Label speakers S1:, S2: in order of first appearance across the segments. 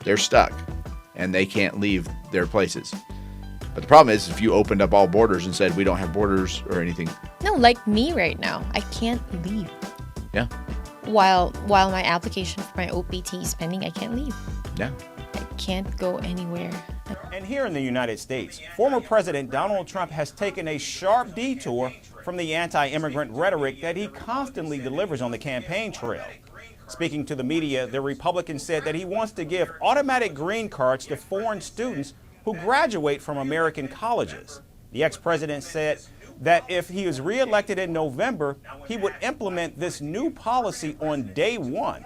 S1: they're stuck and they can't leave their places. But the problem is if you opened up all borders and said we don't have borders or anything.
S2: No, like me right now, I can't leave.
S1: Yeah.
S2: While my application for my OPT is pending, I can't leave.
S1: Yeah.
S2: I can't go anywhere.
S3: And here in the United States, former President Donald Trump has taken a sharp detour from the anti-immigrant rhetoric that he constantly delivers on the campaign trail. Speaking to the media, the Republican said that he wants to give automatic green cards to foreign students who graduate from American colleges. The ex-president said that if he is reelected in November, he would implement this new policy on day one.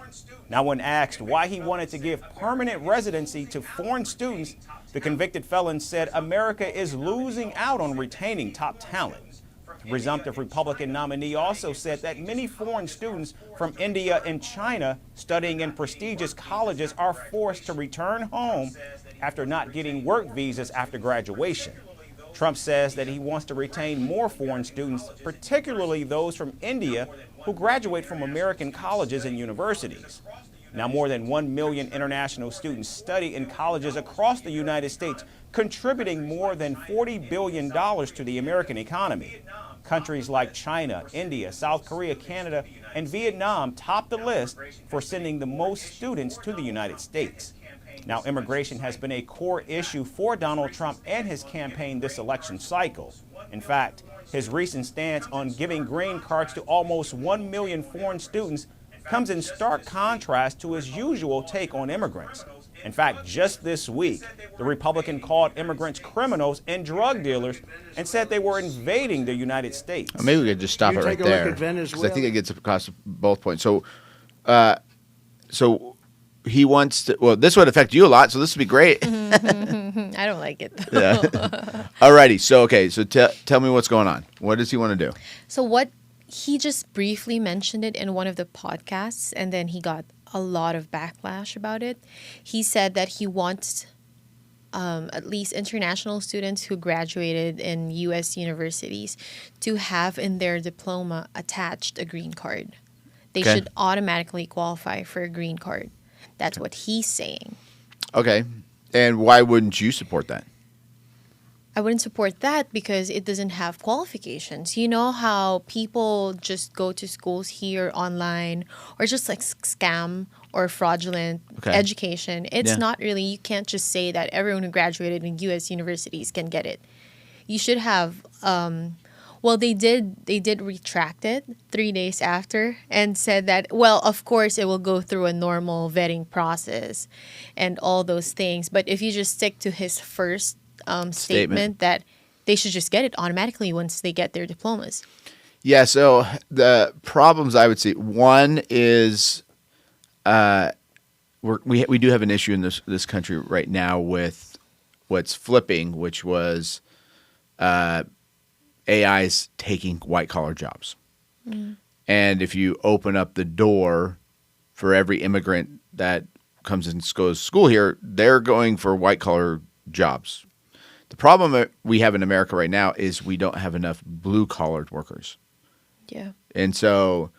S3: Now, when asked why he wanted to give permanent residency to foreign students, the convicted felon said America is losing out on retaining top talent. The presumptive Republican nominee also said that many foreign students from India and China studying in prestigious colleges are forced to return home after not getting work visas after graduation. Trump says that he wants to retain more foreign students, particularly those from India who graduate from American colleges and universities. Now, more than 1 million international students study in colleges across the United States, contributing more than $40 billion to the American economy. Countries like China, India, South Korea, Canada, and Vietnam top the list for sending the most students to the United States. Now, immigration has been a core issue for Donald Trump and his campaign this election cycle. In fact, his recent stance on giving green cards to almost 1 million foreign students comes in stark contrast to his usual take on immigrants. In fact, just this week, the Republican called immigrants criminals and drug dealers and said they were invading the United States.
S1: Maybe we could just stop it right there, because I think it gets across both points. So he wants to. Well, this would affect you a lot, so this would be great.
S2: I don't like it, though.
S1: Yeah. Alrighty. So tell me what's going on. What does he want to do?
S2: So he just briefly mentioned it in one of the podcasts, and then he got a lot of backlash about it. He said that he wants at least international students who graduated in U.S. universities to have in their diploma attached a green card. They should automatically qualify for a green card. That's what he's saying.
S1: Okay. And why wouldn't you support that?
S2: I wouldn't support that because it doesn't have qualifications. You know how people just go to schools here online or just like scam or fraudulent education. It's not really, you can't just say that everyone who graduated in U.S. universities can get it. You should have, they did retract it 3 days after and said that, well, of course it will go through a normal vetting process and all those things. But if you just stick to his first statement that they should just get it automatically once they get their diplomas.
S1: Yeah, so the problems I would see, one is we do have an issue in this country right now with what's flipping, which was AI's taking white-collar jobs. Mm. And if you open up the door for every immigrant that comes and goes to school here, they're going for white-collar jobs. The problem we have in America right now is we don't have enough blue-collar workers.
S2: Yeah.
S1: And so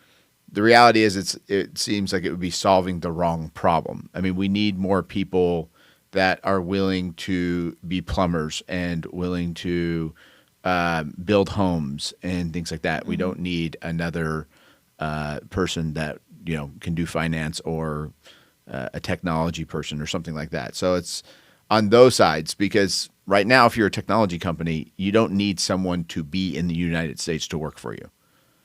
S1: the reality is it seems like it would be solving the wrong problem. I mean, we need more people that are willing to be plumbers and willing to build homes and things like that. Mm-hmm. We don't need another person that, can do finance or a technology person or something like that. So it's on those sides, because right now, if you're a technology company, you don't need someone to be in the United States to work for you.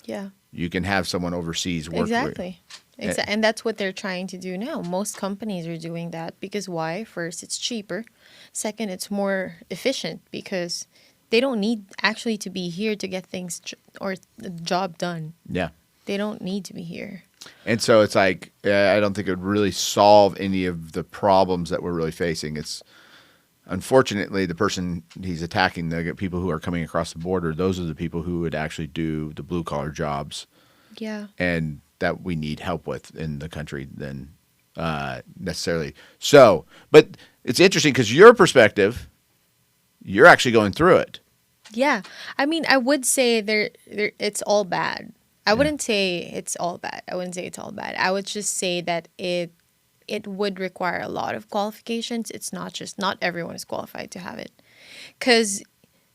S2: Yeah.
S1: You can have someone overseas work for you.
S2: Exactly. And that's what they're trying to do now. Most companies are doing that because why? First, it's cheaper. Second, it's more efficient because they don't need actually to be here to get things or the job done.
S1: Yeah.
S2: They don't need to be here.
S1: And so it's like, I don't think it would really solve any of the problems that we're really facing. It's unfortunately the person he's attacking, the people who are coming across the border, those are the people who would actually do the blue collar jobs.
S2: Yeah.
S1: And that we need help with in the country than necessarily. So, but it's interesting because your perspective, you're actually going through it.
S2: Yeah. I mean, I would say it's all bad. I wouldn't say it's all bad. I wouldn't say it's all bad. I would just say that it would require a lot of qualifications. It's not everyone is qualified to have it. Because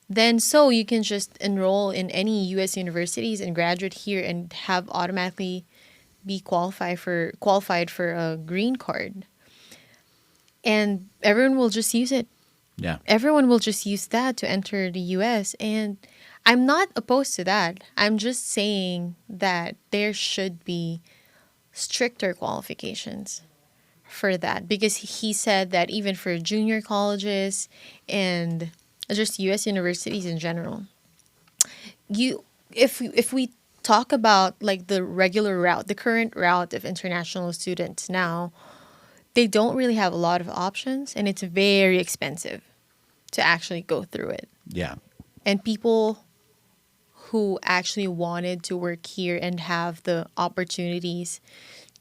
S2: then so you can just enroll in any US universities and graduate here and have automatically be qualified for a green card. And everyone will just use it.
S1: Yeah.
S2: Everyone will just use that to enter the US. And I'm not opposed to that. I'm just saying that there should be stricter qualifications for that, because he said that even for junior colleges and just US universities in general, you if we talk about like the regular route, the current route of international students now, they don't really have a lot of options, and it's very expensive to actually go through it.
S1: Yeah.
S2: And people who actually wanted to work here and have the opportunities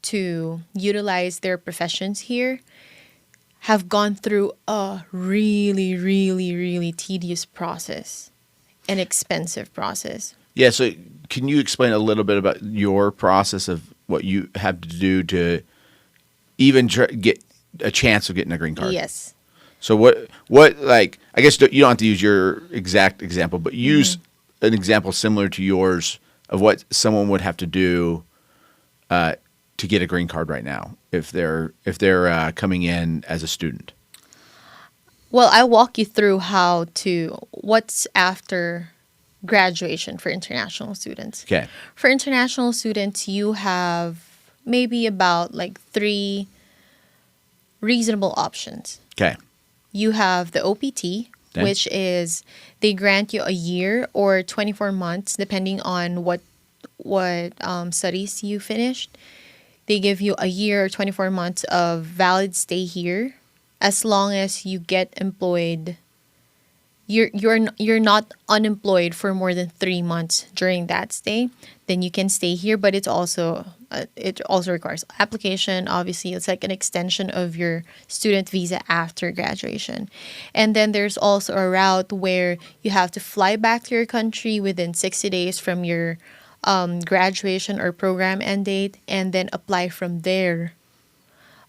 S2: to utilize their professions here have gone through a really, really, really tedious process, an expensive process.
S1: Yeah. So can you explain a little bit about your process of what you have to do to even get a chance of getting a green card?
S2: Yes.
S1: So what like, I guess you don't have to use your exact example, but use an example similar to yours of what someone would have to do to get a green card right now if they're coming in as a student.
S2: Well, I'll walk you through what's after graduation for international students.
S1: Okay.
S2: For international students, you have maybe about like 3 reasonable options.
S1: Okay.
S2: You have the OPT,
S1: Okay.
S2: which is they grant you a year or 24 months, depending on what studies you finished. They give you a year or 24 months of valid stay here, as long as you get employed. You're not unemployed for more than 3 months during that stay, then you can stay here. But it also requires application. Obviously, it's like an extension of your student visa after graduation. And then there's also a route where you have to fly back to your country within 60 days from your graduation or program end date, and then apply from there.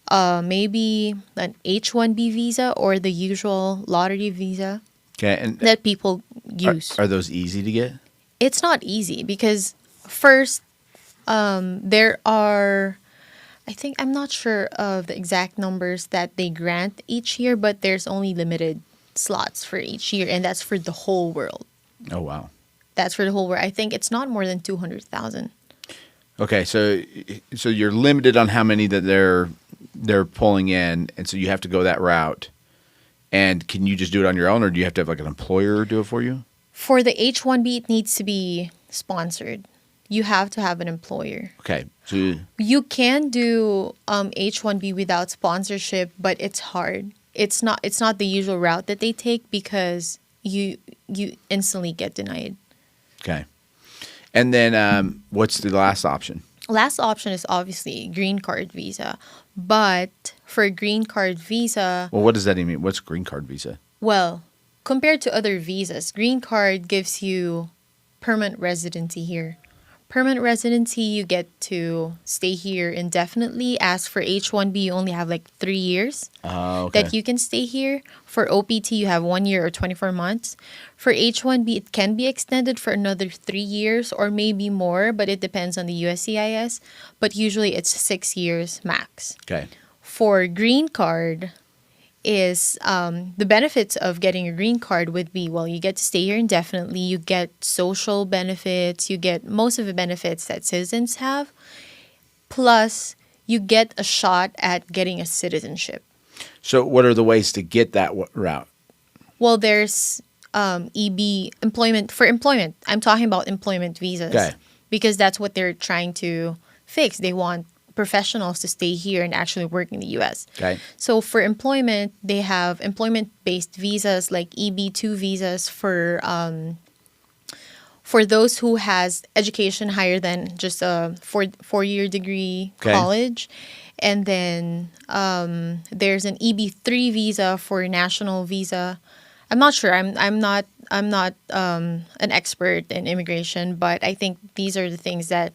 S2: Maybe an H-1B visa or the usual lottery visa
S1: Okay. And
S2: that people use.
S1: are those easy to get?
S2: It's not easy because first, there are, I think, I'm not sure of the exact numbers that they grant each year, but there's only limited slots for each year, and that's for the whole world.
S1: Oh, wow.
S2: That's for the whole world. I think it's not more than 200,000.
S1: Okay. So you're limited on how many that they're pulling in, and so you have to go that route. And can you just do it on your own, or do you have to have like an employer do it for you?
S2: For the H-1B, it needs to be sponsored. You have to have an employer.
S1: Okay. So
S2: You can do H-1B without sponsorship, but it's hard. It's not the usual route that they take, because you instantly get denied.
S1: okay. And then what's the last option?
S2: Last option is obviously green card visa. But for a green card visa,
S1: Well, what does that even mean? What's green card visa?
S2: well, compared to other visas, green card gives you permanent residency here. Permanent residency, you get to stay here indefinitely. As for H-1B, you only have like 3 years
S1: Okay.
S2: that you can stay here. For OPT, you have 1 year or 24 months. For H-1B, it can be extended for another 3 years or maybe more, but it depends on the USCIS. But usually it's 6 years max.
S1: Okay.
S2: For green card, is the benefits of getting a green card would be, well, you get to stay here indefinitely, you get social benefits, you get most of the benefits that citizens have, plus you get a shot at getting a citizenship.
S1: So what are the ways to get that route?
S2: Well, there's EB, employment. For employment, I'm talking about employment visas.
S1: Okay.
S2: Because that's what they're trying to fix. They want professionals to stay here and actually work in the U.S.
S1: Okay.
S2: So for employment, they have employment-based visas like EB2 visas for those who has education higher than just a four-year degree
S1: Okay.
S2: college. And then there's an EB3 visa for national visa. I'm not sure. I'm not an expert in immigration, but I think these are the things that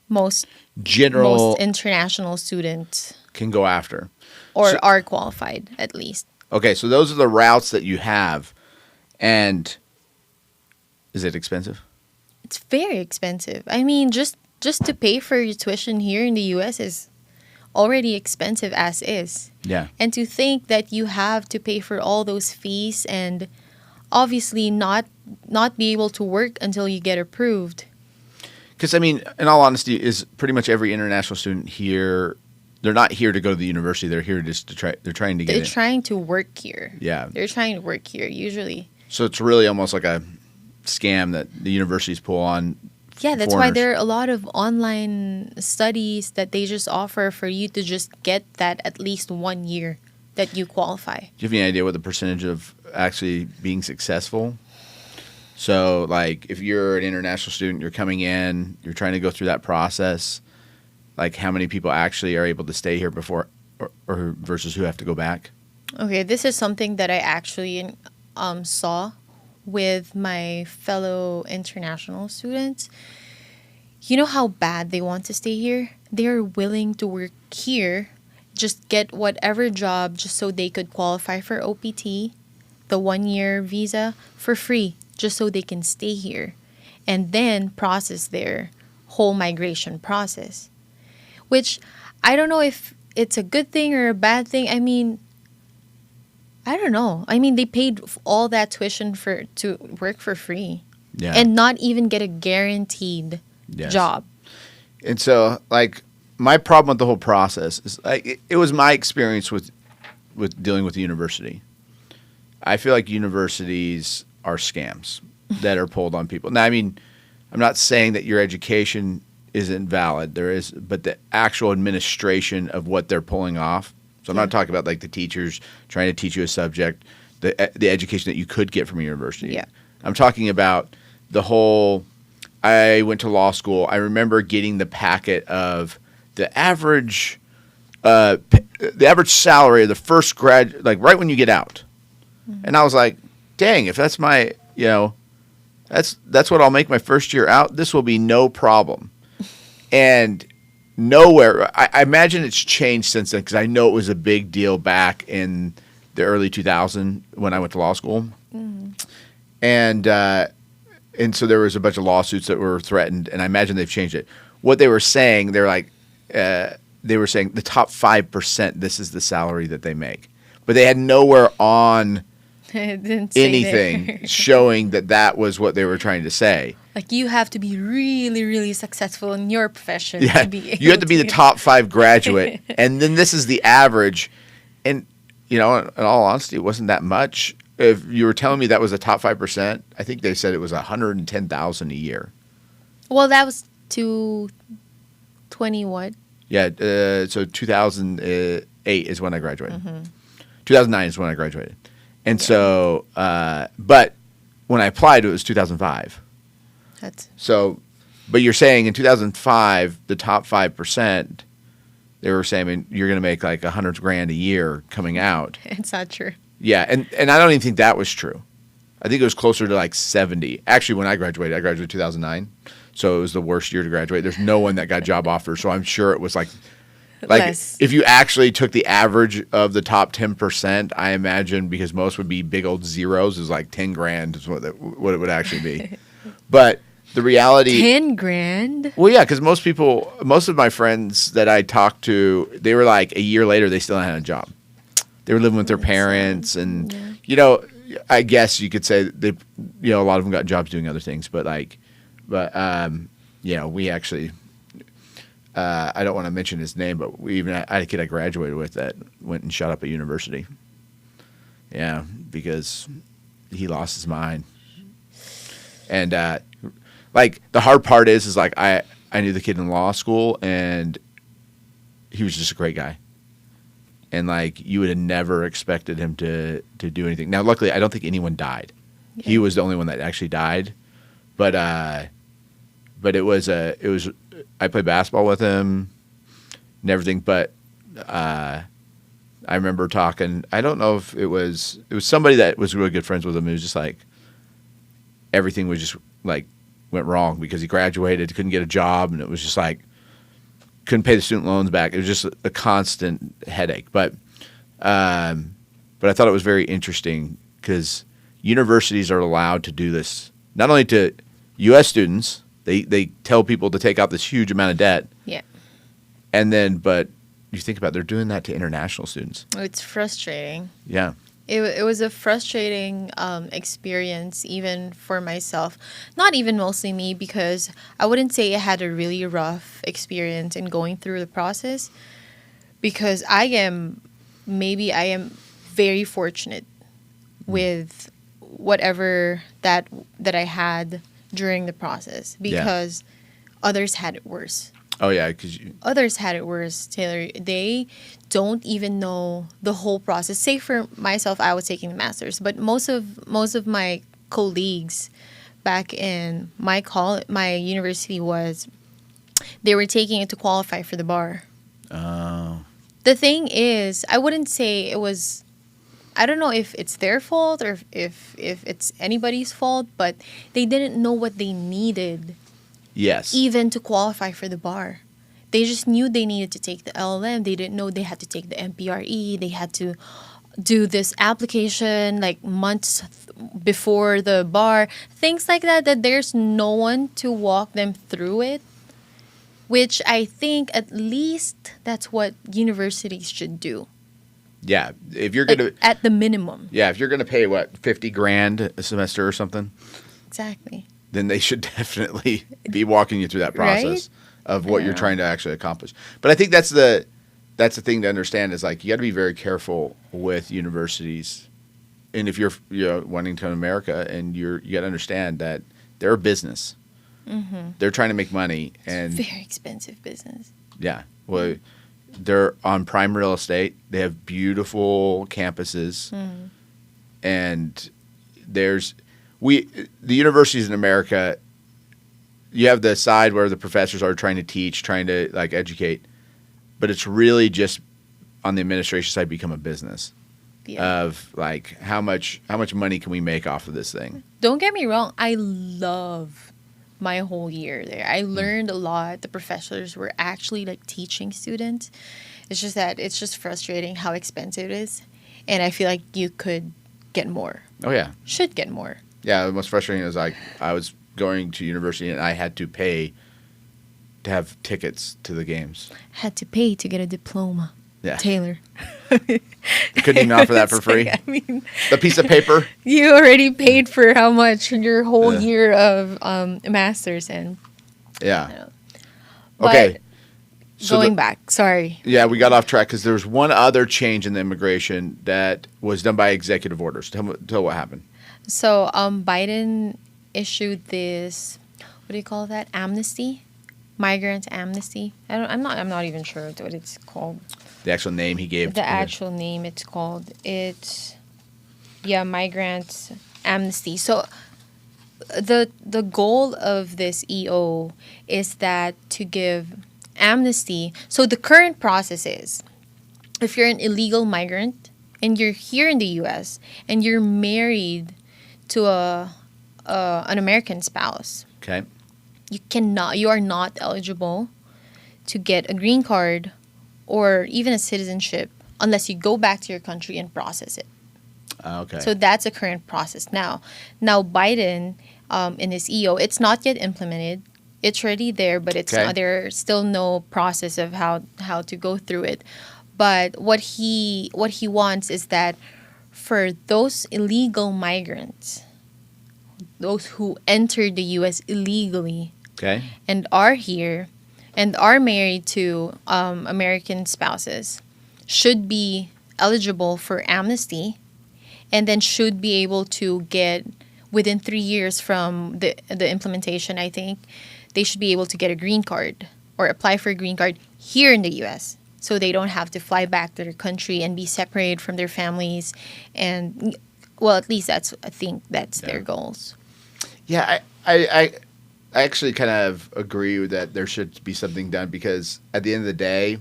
S2: most
S1: General
S2: international students
S1: can go after.
S2: or
S1: So-
S2: are qualified at least.
S1: Okay, so those are the routes that you have. And is it expensive?
S2: It's very expensive. I mean, just to pay for your tuition here in the US is already expensive as is.
S1: Yeah.
S2: And to think that you have to pay for all those fees and obviously not be able to work until you get approved.
S1: Because, I mean, in all honesty, is pretty much every international student here, they're not here to go to the university. They're here just to try, they're trying to get
S2: They're
S1: in.
S2: trying to work here.
S1: Yeah.
S2: They're trying to work here usually.
S1: So it's really almost like a scam that the universities pull on.
S2: Yeah, that's why
S1: foreigners.
S2: there are a lot of online studies that they just offer for you to just get that at least 1 year that you qualify.
S1: Do you have any idea what the percentage of actually being successful? So, like, if you're an international student, you're coming in, you're trying to go through that process, like, how many people actually are able to stay here before, or versus who have to go back?
S2: Okay, this is something that I actually saw with my fellow international students. You know how bad they want to stay here? They're willing to work here, just get whatever job just so they could qualify for OPT, the 1 year visa, for free, just so they can stay here and then process their whole migration process. Which I don't know if it's a good thing or a bad thing. I mean, I don't know. I mean, they paid all that tuition to work for free
S1: Yeah.
S2: and not even get a guaranteed
S1: Yes.
S2: job.
S1: And so, like, my problem with the whole process is, like, it was my experience with dealing with the university. I feel like universities are scams that are pulled on people. Now, I mean, I'm not saying that your education isn't valid. There is, but the actual administration of what they're pulling off. So I'm not talking about like the teachers trying to teach you a subject, the education that you could get from a university.
S2: Yeah.
S1: I'm talking about the whole. I went to law school. I remember getting the packet of the average salary of the first grad, like right when you get out, and I was like, "Dang, if that's my, that's what I'll make my first year out. This will be no problem." And nowhere, I imagine it's changed since then because I know it was a big deal back in the early 2000s when I went to law school, and so there was a bunch of lawsuits that were threatened, and I imagine they've changed it. What they were saying, they were saying the top 5%, this is the salary that they make. But they had nowhere on
S2: It didn't say
S1: anything
S2: there.
S1: showing that was what they were trying to say.
S2: Like you have to be really, really successful in your profession
S1: Yeah,
S2: to be able
S1: you had to be the
S2: to-
S1: top 5 graduate, and then this is the average. And, in all honesty, it wasn't that much. If you were telling me that was the top 5%, I think they said it was $110,000 a year.
S2: Well, that was 220 what?
S1: Yeah, so 2008 is when I graduated. 2009 is when I graduated. And so, but when I applied, it was 2005.
S2: That's
S1: So, but you're saying in 2005, the top 5%, they were saying, I mean, you're going to make like $100,000 a year coming out.
S2: it's not true.
S1: Yeah, and I don't even think that was true. I think it was closer to like 70. Actually, when I graduated in 2009, so it was the worst year to graduate. There's no one that got job offers, so I'm sure it was like
S2: Less.
S1: if you actually took the average of the top 10%, I imagine, because most would be big old zeros, is like $10,000 is what it would actually be. But the reality,
S2: 10 grand?
S1: well, yeah, because most of my friends that I talked to, they were like a year later, they still had a job. They were living with their parents, and I guess you could say they, a lot of them got jobs doing other things, but we actually, I don't want to mention his name, but we even had a kid I graduated with that went and shot up a university. Yeah, because he lost his mind, and like the hard part is like I knew the kid in law school, and he was just a great guy. And like you would have never expected him to do anything. Now, luckily, I don't think anyone died. Yeah. He was the only one that actually died. But it was I played basketball with him and everything. But I remember talking. I don't know if it was somebody that was really good friends with him. It was just like everything was just like went wrong because he graduated, couldn't get a job, and it was just like couldn't pay the student loans back. It was just a constant headache. But I thought it was very interesting because universities are allowed to do this not only to U.S. students. They tell people to take out this huge amount of debt.
S2: Yeah.
S1: And then, but you think about it, they're doing that to international students.
S2: It's frustrating.
S1: Yeah.
S2: It was a frustrating experience even for myself. Not even mostly me, because I wouldn't say I had a really rough experience in going through the process, because I am very fortunate with whatever that I had during the process, because others had it worse.
S1: Oh, yeah,
S2: Others had it worse, Taylor. They don't even know the whole process. Say for myself, I was taking the master's, but most of my colleagues back in my university they were taking it to qualify for the bar.
S1: Oh.
S2: The thing is, I wouldn't say it was. I don't know if it's their fault or if it's anybody's fault, but they didn't know what they needed.
S1: Yes.
S2: Even to qualify for the bar. They just knew they needed to take the LLM. They didn't know they had to take the MPRE. They had to do this application like months before the bar. Things like that there's no one to walk them through it. Which I think at least that's what universities should do.
S1: Yeah. If you're going to.
S2: At the minimum.
S1: Yeah. If you're going to pay, what, $50,000 a semester or something?
S2: Exactly.
S1: Then they should definitely be walking you through that process of what you're trying to actually accomplish. But I think that's the thing to understand is like you got to be very careful with universities, and if you're wanting to come to America, and you got to understand that they're a business. Mm-hmm. They're trying to make money, and
S2: it's very expensive business.
S1: Yeah, well, they're on prime real estate. They have beautiful campuses, and the universities in America, you have the side where the professors are trying to teach, trying to like educate, but it's really just on the administration side become a business of like how much money can we make off of this thing.
S2: Don't get me wrong, I love my whole year there. I learned a lot. The professors were actually like teaching students. It's just that it's just frustrating how expensive it is, and I feel like you could get more.
S1: Oh yeah,
S2: should get more.
S1: Yeah, the most frustrating is like I was going to university and I had to pay to have tickets to the games.
S2: Had to pay to get a diploma.
S1: Yeah.
S2: Taylor.
S1: You couldn't even offer that for free?
S2: I mean,
S1: the piece of paper?
S2: You already paid for how much? Your whole year of master's and...
S1: Yeah. Okay.
S2: So going back, sorry.
S1: Yeah, we got off track because there was one other change in the immigration that was done by executive orders. Tell what happened.
S2: So Biden issued this, what do you call that? Amnesty, migrant amnesty. I'm not even sure what it's called.
S1: The actual name he gave.
S2: The actual name it's called. It's migrant amnesty. So the goal of this EO is that to give amnesty. So the current process is, if you're an illegal migrant and you're here in the U.S. and you're married to an American spouse,
S1: okay,
S2: you are not eligible to get a green card or even a citizenship unless you go back to your country and process it.
S1: Okay.
S2: So that's a current process now. Now Biden, in his EO, it's not yet implemented. It's already there, but it's not, there's still no process of how to go through it. But what he wants is that for those illegal migrants, those who entered the U.S. illegally, and are here and are married to American spouses, should be eligible for amnesty, and then should be able to get, within 3 years from the implementation, I think, they should be able to get a green card or apply for a green card here in the U.S. so they don't have to fly back to their country and be separated from their families. And, well, at least I think that's their goals.
S1: Yeah, I actually kind of agree with that there should be something done because at the end of the day,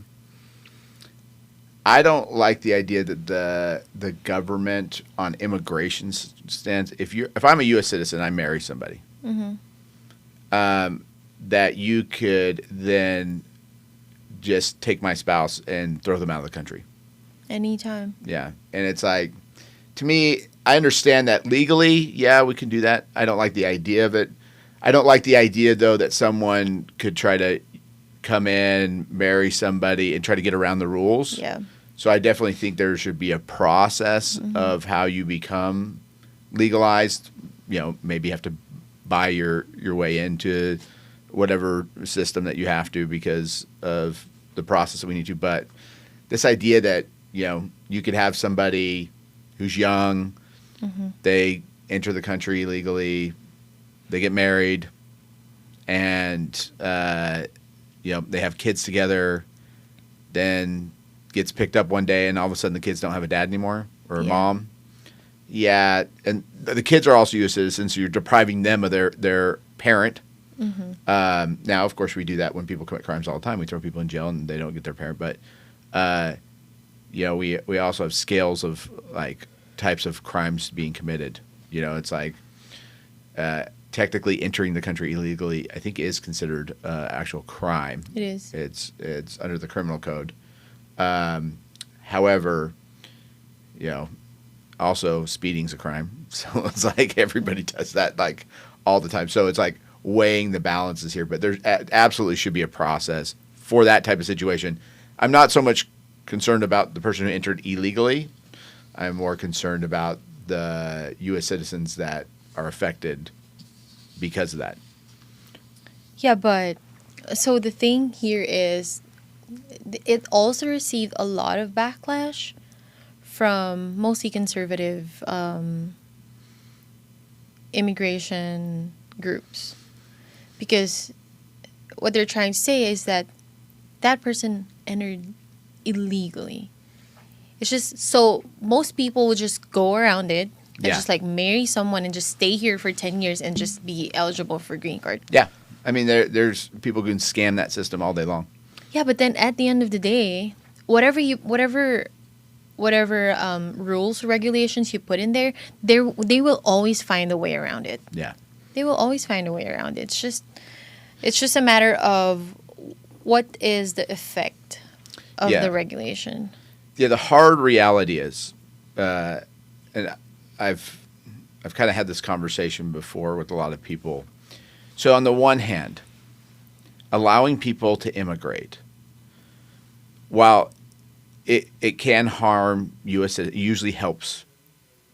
S1: I don't like the idea that the government on immigration stands. If I'm a U.S. citizen, I marry somebody. Mm-hmm. That you could then just take my spouse and throw them out of the country.
S2: Anytime.
S1: Yeah. And it's like, to me, I understand that legally, yeah, we can do that. I don't like the idea of it. I don't like the idea, though, that someone could try to come in, marry somebody, and try to get around the rules.
S2: Yeah.
S1: So I definitely think there should be a process of how you become legalized. You know, maybe you have to buy your way into whatever system that you have to because of the process that we need to. But this idea that, you know, you could have somebody who's young, they enter the country legally, they get married, and, you know, they have kids together, then gets picked up one day and all of a sudden the kids don't have a dad anymore or a mom. Yeah, and the kids are also U.S. citizens, so you're depriving them of their parent. Now, of course, we do that when people commit crimes all the time. We throw people in jail and they don't get their parent. But, you know, we also have scales of, like, types of crimes being committed. You know, it's like technically entering the country illegally, I think, is considered actual crime.
S2: It is.
S1: It's under the criminal code. However, you know, also speeding's a crime. So it's like everybody does that like all the time. So it's like weighing the balances here. But there absolutely should be a process for that type of situation. I'm not so much concerned about the person who entered illegally. I'm more concerned about the U.S. citizens that are affected because of that.
S2: Yeah, but so the thing here is it also received a lot of backlash from mostly conservative immigration groups, because what they're trying to say is that that person entered illegally. It's just so most people would just go around it and just like marry someone and just stay here for 10 years and just be eligible for green card.
S1: Yeah. I mean, there's people who can scam that system all day long.
S2: Yeah, but then at the end of the day, whatever rules, regulations you put in there, they will always find a way around it.
S1: Yeah.
S2: They will always find a way around it. It's just a matter of what is the effect of the regulation.
S1: Yeah, the hard reality is, and I've kind of had this conversation before with a lot of people. So on the one hand, allowing people to immigrate, while it can harm U.S. It usually helps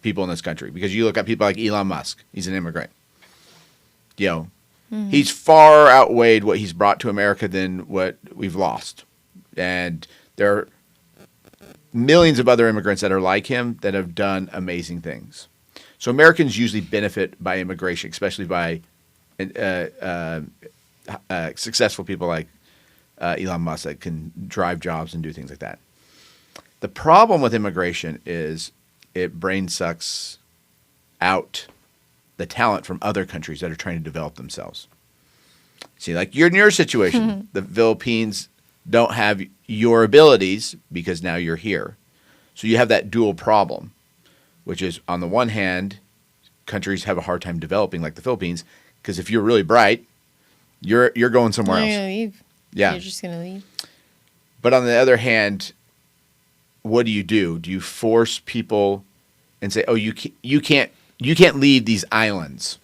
S1: people in this country, because you look at people like Elon Musk. He's an immigrant. You know, he's far outweighed what he's brought to America than what we've lost. And there are millions of other immigrants that are like him that have done amazing things. So Americans usually benefit by immigration, especially by successful people like Elon Musk that can drive jobs and do things like that. The problem with immigration is it brain sucks out the talent from other countries that are trying to develop themselves. See, like you're in your situation, the Philippines don't have your abilities because now you're here. So you have that dual problem, which is on the one hand, countries have a hard time developing like the Philippines, because if you're really bright, you're going somewhere else.
S2: You're gonna leave.
S1: Yeah.
S2: You're just gonna leave.
S1: But on the other hand, what do? Do you force people and say, "Oh, you can't leave these islands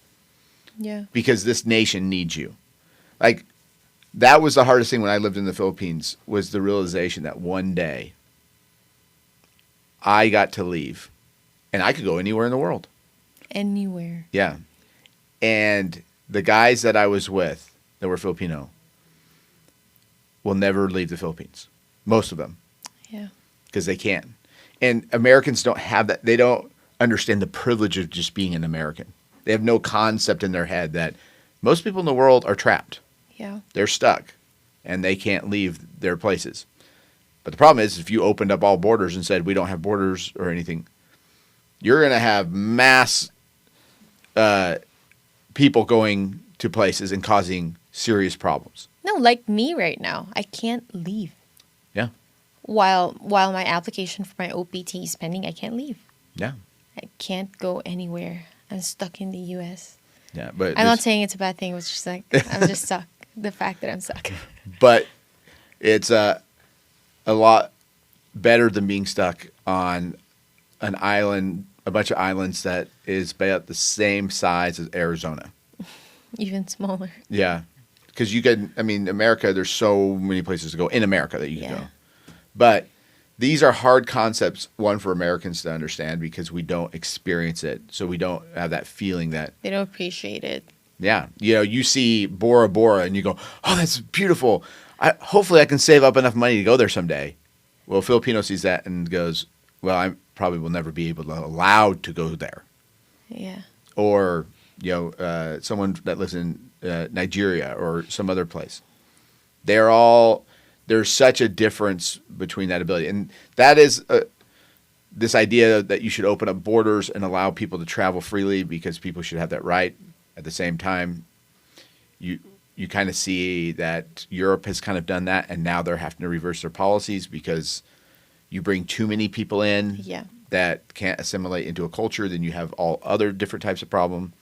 S2: Yeah.
S1: because this nation needs you"? Like, that was the hardest thing when I lived in the Philippines, was the realization that one day I got to leave and I could go anywhere in the world.
S2: Anywhere.
S1: Yeah. And the guys that I was with that were Filipino will never leave the Philippines. Most of them.
S2: Yeah.
S1: Because they can't. And Americans don't have that. They don't understand the privilege of just being an American. They have no concept in their head that most people in the world are trapped.
S2: Yeah.
S1: They're stuck and they can't leave their places. But the problem is, if you opened up all borders and said we don't have borders or anything, you're going to have mass people going to places and causing serious problems.
S2: No, like me right now, I can't leave.
S1: Yeah.
S2: While my application for my OPT is pending, I can't leave.
S1: Yeah.
S2: I can't go anywhere. I'm stuck in the U.S.
S1: Yeah, but
S2: I'm not saying it's a bad thing. It's just like I'm just stuck. The fact that I'm stuck.
S1: But It's a lot better than being stuck on an island, a bunch of islands that is about the same size as Arizona.
S2: Even smaller.
S1: Yeah. Because you can, I mean, America, there's so many places to go in America that you can
S2: Yeah.
S1: go. But these are hard concepts, one, for Americans to understand because we don't experience it. So we don't have that feeling that,
S2: They don't appreciate it.
S1: yeah, you see Bora Bora and you go, oh, that's beautiful. Hopefully I can save up enough money to go there someday. Well, Filipino sees that and goes, well, I probably will never be allowed to go there.
S2: Yeah.
S1: Or, someone that lives in Nigeria or some other place. There's such a difference between that ability. And that is this idea that you should open up borders and allow people to travel freely because people should have that right. At the same time, you kind of see that Europe has kind of done that, and now they're having to reverse their policies because you bring too many people in
S2: Yeah.
S1: that can't assimilate into a culture, then you have all other different types of problem.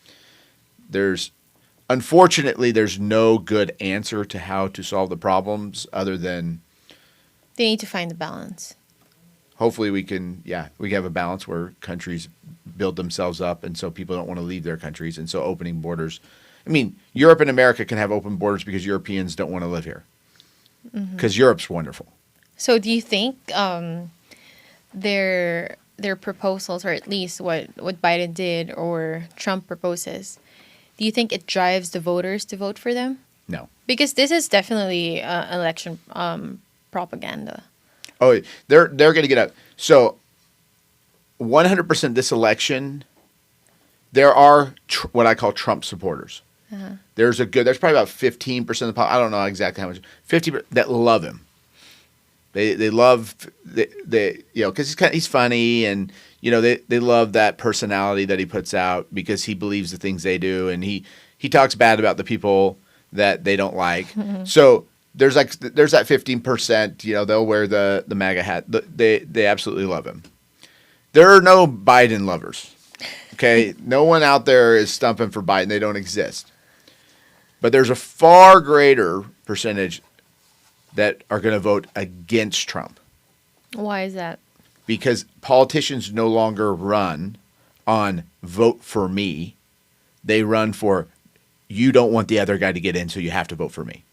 S1: Unfortunately, there's no good answer to how to solve the problems other than
S2: They need to find the balance.
S1: hopefully we can have a balance where countries build themselves up and so people don't want to leave their countries. And so opening borders, I mean, Europe and America can have open borders because Europeans don't want to live here because Europe's wonderful.
S2: So do you think their proposals, or at least what Biden did or Trump proposes, do you think it drives the voters to vote for them?
S1: No.
S2: Because this is definitely election propaganda.
S1: Oh, they're going to get up. So 100% this election, there are what I call Trump supporters. There's probably about 15% of the I don't know exactly how much, 50% that love him. They love because he's funny and they love that personality that he puts out because he believes the things they do and he talks bad about the people that they don't like. So there's that 15%. They'll wear the MAGA hat. They absolutely love him. There are no Biden lovers. Okay, no one out there is stumping for Biden. They don't exist. But there's a far greater percentage that are going to vote against Trump.
S2: Why is that?
S1: Because politicians no longer run on vote for me. They run for you don't want the other guy to get in, so you have to vote for me.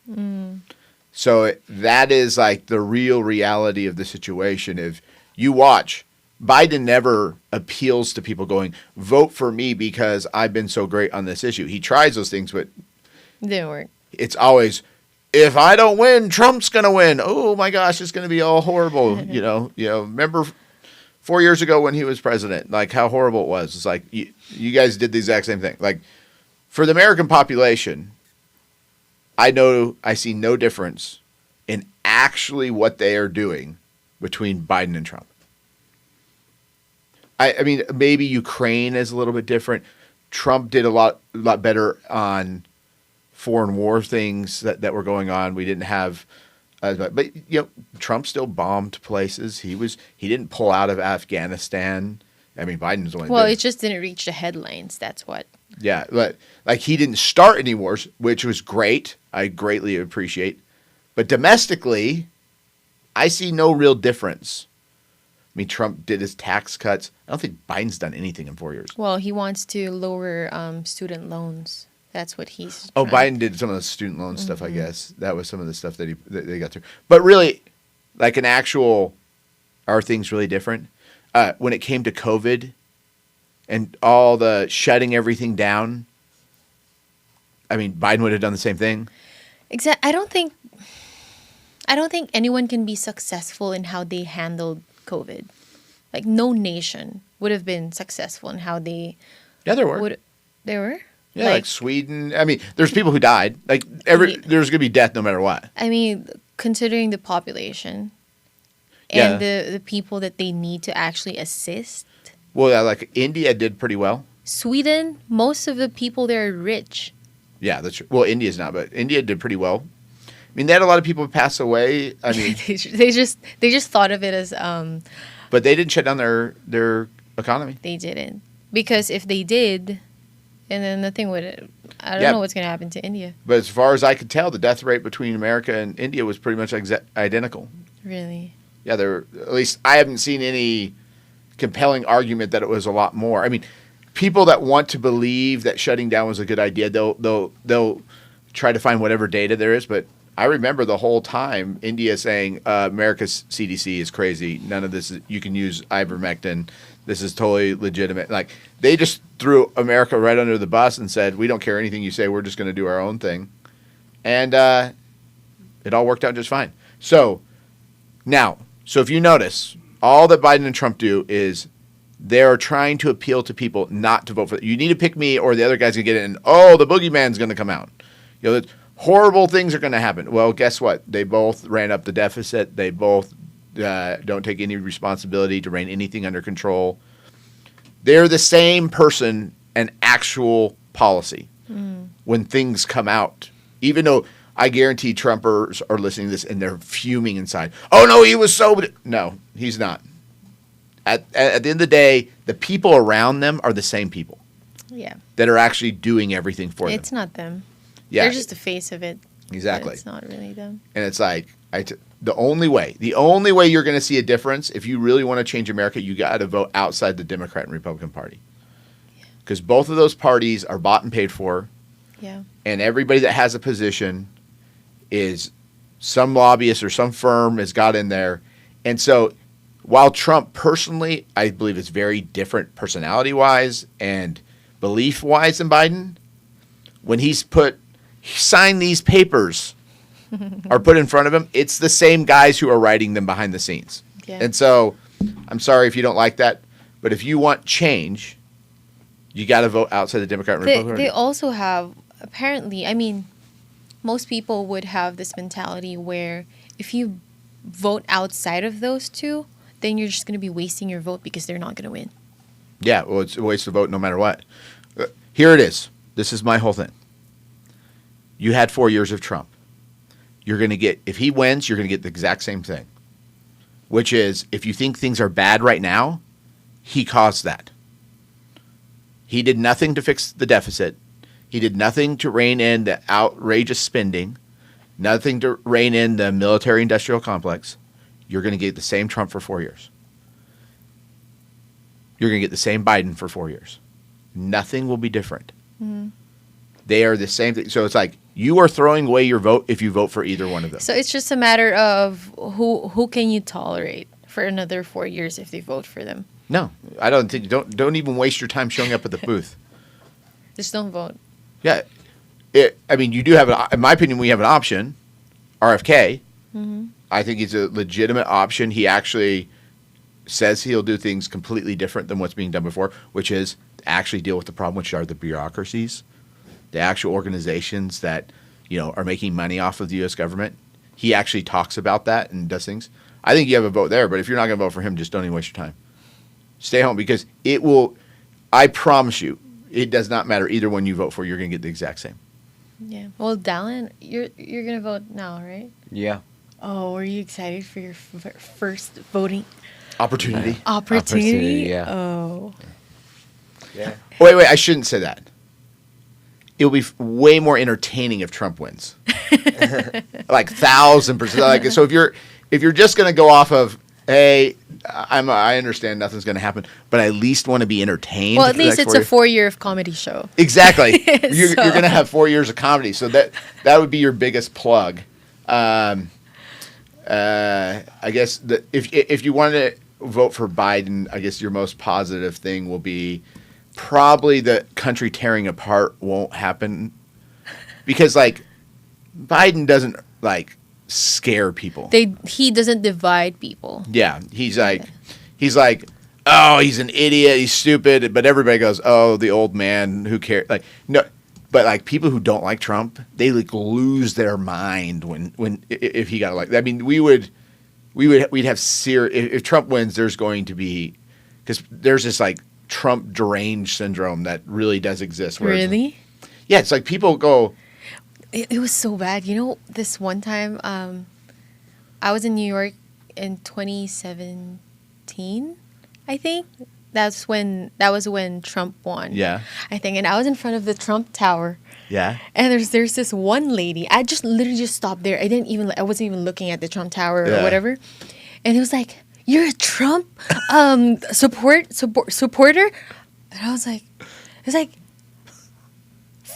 S1: So that is like the real reality of the situation. If you watch, Biden never appeals to people going, vote for me because I've been so great on this issue. He tries those things, but
S2: Didn't work.
S1: it's always, if I don't win, Trump's going to win. Oh my gosh, it's going to be all horrible. Remember 4 years ago when he was president, like how horrible it was. It's like you guys did the exact same thing. Like for the American population, I see no difference in actually what they are doing between Biden and Trump. I mean, maybe Ukraine is a little bit different. Trump did a lot better on foreign war things that were going on. We didn't have, but Trump still bombed places. He didn't pull out of Afghanistan. I mean, Biden was the one.
S2: Well, it just didn't reach the headlines. That's what.
S1: Yeah, like he didn't start any wars, which was great. I greatly appreciate. But domestically, I see no real difference. I mean, Trump did his tax cuts. I don't think Biden's done anything in 4 years.
S2: Well, he wants to lower student loans. That's what he's.
S1: Oh,
S2: trying.
S1: Biden did some of the student loan stuff, I guess. That was some of the stuff that they got through. But really, like are things really different? When it came to COVID and all the shutting everything down, I mean, Biden would have done the same thing.
S2: Exactly. I don't think anyone can be successful in how they handled COVID. Like no nation would have been successful in how they.
S1: Yeah, there were.
S2: There were.
S1: Yeah, like Sweden. I mean, there's people who died. Like there's going to be death no matter what.
S2: I mean, considering the population
S1: Yeah.
S2: and the people that they need to actually assist.
S1: Well, yeah, like India did pretty well.
S2: Sweden, most of the people there are rich.
S1: Yeah, that's true. Well, India's not, but India did pretty well. I mean, they had a lot of people pass away. I mean,
S2: they just thought of it as
S1: but they didn't shut down their economy.
S2: they didn't, because if they did, and then nothing would I don't
S1: Yeah.
S2: know what's going to happen to India.
S1: But as far as I could tell, the death rate between America and India was pretty much identical.
S2: Really?
S1: Yeah, at least I haven't seen any compelling argument that it was a lot more. I mean, people that want to believe that shutting down was a good idea, they'll try to find whatever data there is. But I remember the whole time India saying America's CDC is crazy. None of this you can use ivermectin. This is totally legitimate. Like they just threw America right under the bus and said, we don't care anything you say. We're just going to do our own thing, and it all worked out just fine. So if you notice, all that Biden and Trump do is they're trying to appeal to people not to vote for. You need to pick me, or the other guy's gonna get it. And the boogeyman's gonna come out. Horrible things are gonna happen. Well, guess what? They both ran up the deficit. They both don't take any responsibility to rein anything under control. They're the same person and actual policy when things come out. Even though I guarantee Trumpers are listening to this and they're fuming inside. Oh, no, he was so... No, he's not. At the end of the day, the people around them are the same people.
S2: Yeah.
S1: That are actually doing everything for them.
S2: It's not them.
S1: Yeah.
S2: They're just the face of it.
S1: Exactly.
S2: It's not really them.
S1: And it's like, the only way you're going to see a difference, if you really want to change America, you got to vote outside the Democrat and Republican Party. Because both of those parties are bought and paid for.
S2: Yeah.
S1: And everybody that has a position is some lobbyist or some firm has got in there. And so while Trump personally, I believe is very different personality-wise and belief-wise than Biden, when he signed these papers are put in front of him, it's the same guys who are writing them behind the scenes.
S2: Yeah.
S1: And so I'm sorry if you don't like that, but if you want change, you got to vote outside the Democrat and Republican Party.
S2: They also have, apparently, I mean, most people would have this mentality where if you vote outside of those two, then you're just going to be wasting your vote because they're not going to win.
S1: Yeah, well, it's a waste of vote no matter what. Here it is. This is my whole thing. You had 4 years of Trump. You're going to get, if he wins, you're going to get the exact same thing, which is if you think things are bad right now, he caused that. He did nothing to fix the deficit. He did nothing to rein in the outrageous spending, nothing to rein in the military-industrial complex. You're going to get the same Trump for 4 years. You're going to get the same Biden for 4 years. Nothing will be different. Mm-hmm. They are the same thing. So it's like you are throwing away your vote if you vote for either one of them.
S2: So it's just a matter of who can you tolerate for another 4 years if they vote for them.
S1: No, I don't think. Don't even waste your time showing up at the booth.
S2: Just don't vote.
S1: Yeah, I mean, you do have, in my opinion, we have an option, RFK. Mm-hmm. I think he's a legitimate option. He actually says he'll do things completely different than what's being done before, which is actually deal with the problem, which are the bureaucracies, the actual organizations that are making money off of the U.S. government. He actually talks about that and does things. I think you have a vote there, but if you're not going to vote for him, just don't even waste your time. Stay home because it will. I promise you, it does not matter either one you vote for. You're going to get the exact same.
S2: Yeah. Well, Dallin, you're going to vote now, right?
S4: Yeah.
S2: Oh, are you excited for your first voting
S1: Opportunity?
S2: Opportunity?
S4: Yeah.
S2: Oh.
S4: Yeah.
S1: Wait. I shouldn't say that. It will be way more entertaining if Trump wins. Like 1,000%. Like, so if you're just going to go off of, hey, I understand nothing's going to happen, but I at least want to be entertained.
S2: Well, at least it's a 4 year of comedy show.
S1: Exactly. You're going to have 4 years of comedy, so that would be your biggest plug. I guess if you want to vote for Biden, I guess your most positive thing will be probably the country tearing apart won't happen because Biden doesn't scare people.
S2: He doesn't divide people.
S1: Yeah, he's like, oh, he's an idiot, he's stupid, but everybody goes, oh, the old man, who cares? No, but people who don't like Trump, they lose their mind if he got elected. I mean, we'd have if Trump wins, there's going to be, because there's this Trump deranged syndrome that really does exist.
S2: Really?
S1: Yeah, it's people go.
S2: It was so bad. This one time, I was in New York in 2017, I think. that was when Trump won.
S1: Yeah.
S2: I think, and I was in front of the Trump Tower.
S1: Yeah.
S2: And there's this one lady. I just literally just stopped there. I wasn't even looking at the Trump Tower
S1: Yeah.
S2: or whatever. And it was like, "You're a Trump supporter?" And I was like, it's like,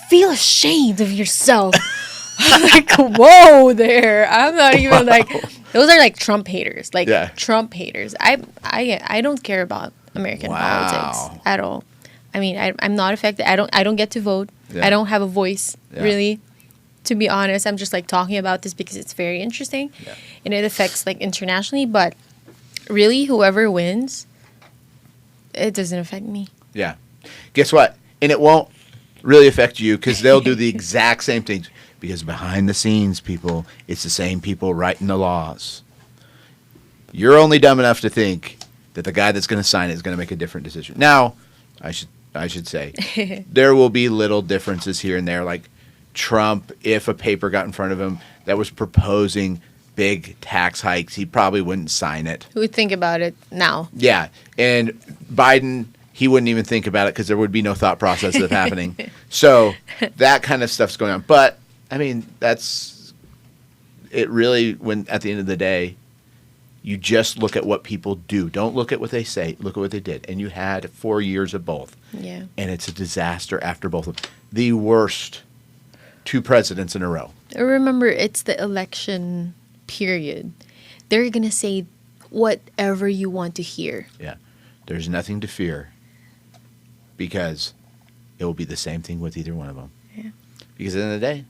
S2: feel ashamed of yourself. I'm like, whoa there. I'm not even like, those are like Trump haters. Like
S1: Yeah.
S2: Trump haters. I don't care about American politics at all. I mean, I'm not affected. I don't get to vote.
S1: Yeah.
S2: I don't have a voice,
S1: Yeah.
S2: really. To be honest, I'm just like talking about this because it's very interesting.
S1: Yeah.
S2: And it affects like internationally, but really whoever wins, it doesn't affect me.
S1: Yeah. Guess what? And it won't really affect you because they'll do the exact same things. Because behind the scenes, people, it's the same people writing the laws. You're only dumb enough to think that the guy that's going to sign it is going to make a different decision. Now, I should say, there will be little differences here and there. Like Trump, if a paper got in front of him that was proposing big tax hikes, he probably wouldn't sign it.
S2: Who would think about it now?
S1: Yeah. And Biden, he wouldn't even think about it because there would be no thought process of happening. So that kind of stuff's going on. But, I mean, that's it really when at the end of the day, you just look at what people do. Don't look at what they say. Look at what they did. And you had 4 years of both.
S2: Yeah.
S1: And it's a disaster after both of them. The worst 2 presidents in a row.
S2: Remember, it's the election period. They're going to say whatever you want to hear.
S1: Yeah. There's nothing to fear because it will be the same thing with either one of them.
S2: Yeah.
S1: Because at the end of the day,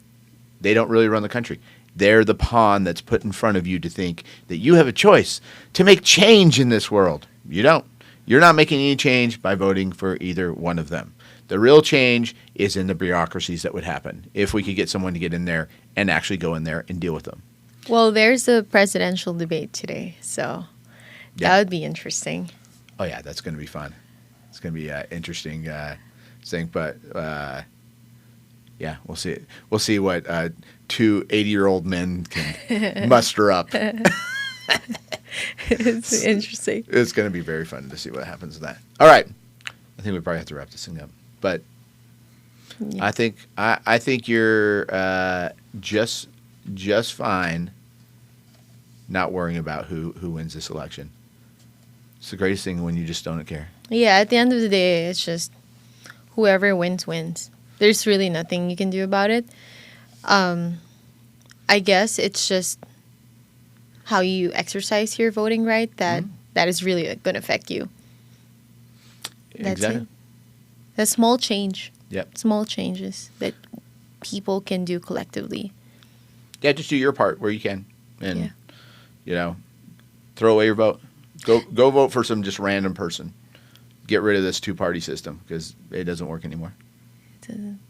S1: they don't really run the country. They're the pawn that's put in front of you to think that you have a choice to make change in this world. You don't. You're not making any change by voting for either one of them. The real change is in the bureaucracies that would happen if we could get someone to get in there and actually go in there and deal with them.
S2: Well, there's a presidential debate today, so
S1: Yeah.
S2: that would be interesting.
S1: Oh, yeah, that's going to be fun. It's going to be an interesting thing. But, yeah, we'll see. We'll see what 2 80-year-old men can muster up.
S2: It's interesting.
S1: It's going to be very fun to see what happens with that. All right. I think we probably have to wrap this thing up. But
S2: Yeah.
S1: I think you're just fine not worrying about who wins this election. It's the greatest thing when you just don't care.
S2: Yeah, at the end of the day, it's just whoever wins, wins. There's really nothing you can do about it. I guess it's just how you exercise your voting right that is really going to affect you. That's
S1: Exactly.
S2: it. A small change.
S1: Yep.
S2: Small changes that people can do collectively.
S1: Yeah, just do your part where you can. And,
S2: Yeah.
S1: you know, throw away your vote. Go vote for some just random person. Get rid of this 2-party system because it doesn't work anymore.
S2: It doesn't.